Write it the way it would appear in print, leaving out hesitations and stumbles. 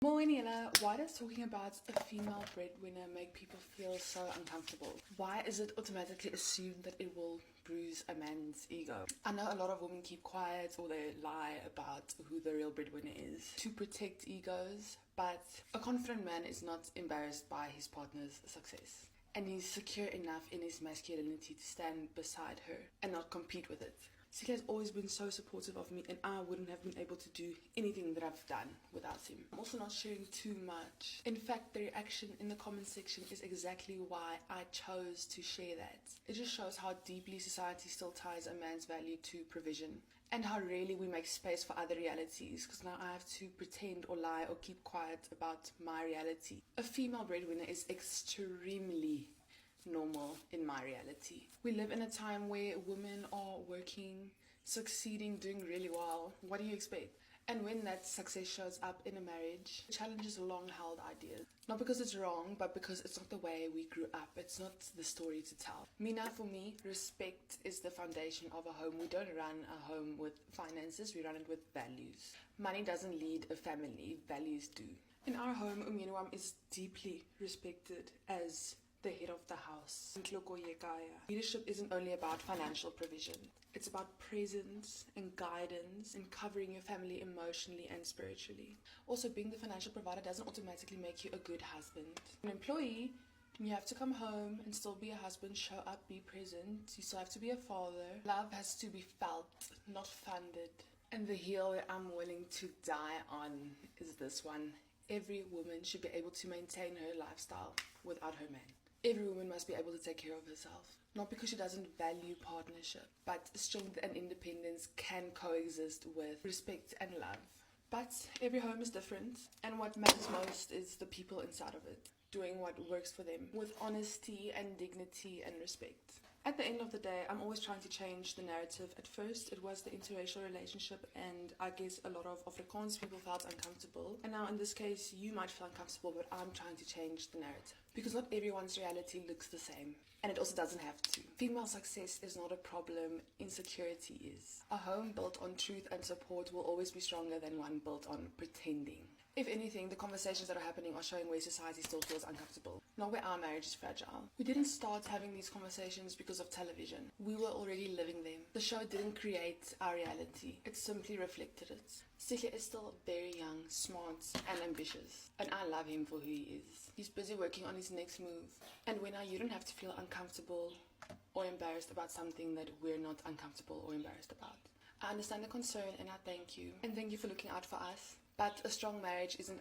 Moeniela, why does talking about a female breadwinner make people feel so uncomfortable? Why is it automatically assumed that it will bruise a man's ego? I know a lot of women keep quiet or they lie about who the real breadwinner is to protect egos, but a confident man is not embarrassed by his partner's success. And he's secure enough in his masculinity to stand beside her and not compete with it. Sika has always been so supportive of me, and I wouldn't have been able to do anything that I've done without him. I'm also not sharing too much. In fact, the reaction in the comment section is exactly why I chose to share that. It just shows how deeply society still ties a man's value to provision, and how rarely we make space for other realities, because now I have to pretend or lie or keep quiet about my reality. A female breadwinner is extremely normal in my reality. We live in a time where women are working, succeeding, doing really well. What do you expect? And when that success shows up in a marriage, it challenges long-held ideas. Not because it's wrong, but because it's not the way we grew up. It's not the story to tell. For me, respect is the foundation of a home. We don't run a home with finances, we run it with values. Money doesn't lead a family, values do. In our home, Umyenuwam is deeply respected as the head of the house. Leadership isn't only about financial provision. It's about presence and guidance and covering your family emotionally and spiritually. Also, being the financial provider doesn't automatically make you a good husband. An employee, you have to come home and still be a husband, show up, be present. You still have to be a father. Love has to be felt, not funded. And the hill that I'm willing to die on is this one. Every woman should be able to maintain her lifestyle without her man. Every woman must be able to take care of herself. Not because she doesn't value partnership, but strength and independence can coexist with respect and love. But every home is different, and what matters most is the people inside of it, doing what works for them, with honesty and dignity and respect. At the end of the day, I'm always trying to change the narrative. At first, it was the interracial relationship, and I guess a lot of Afrikaans people felt uncomfortable. And now in this case, you might feel uncomfortable, but I'm trying to change the narrative. Because not everyone's reality looks the same, and it also doesn't have to. Female success is not a problem, insecurity is. A home built on truth and support will always be stronger than one built on pretending. If anything, the conversations that are happening are showing where society still feels uncomfortable, not where our marriage is fragile. We didn't start having these conversations because of television. We were already living them. The show didn't create our reality, it simply reflected it. Sika is still very young, smart, and ambitious, and I love him for who he is. He's busy working on his next move, and when you don't have to feel uncomfortable or embarrassed about something that we're not uncomfortable or embarrassed about. I understand the concern, and I thank you. And thank you for looking out for us. But a strong marriage isn't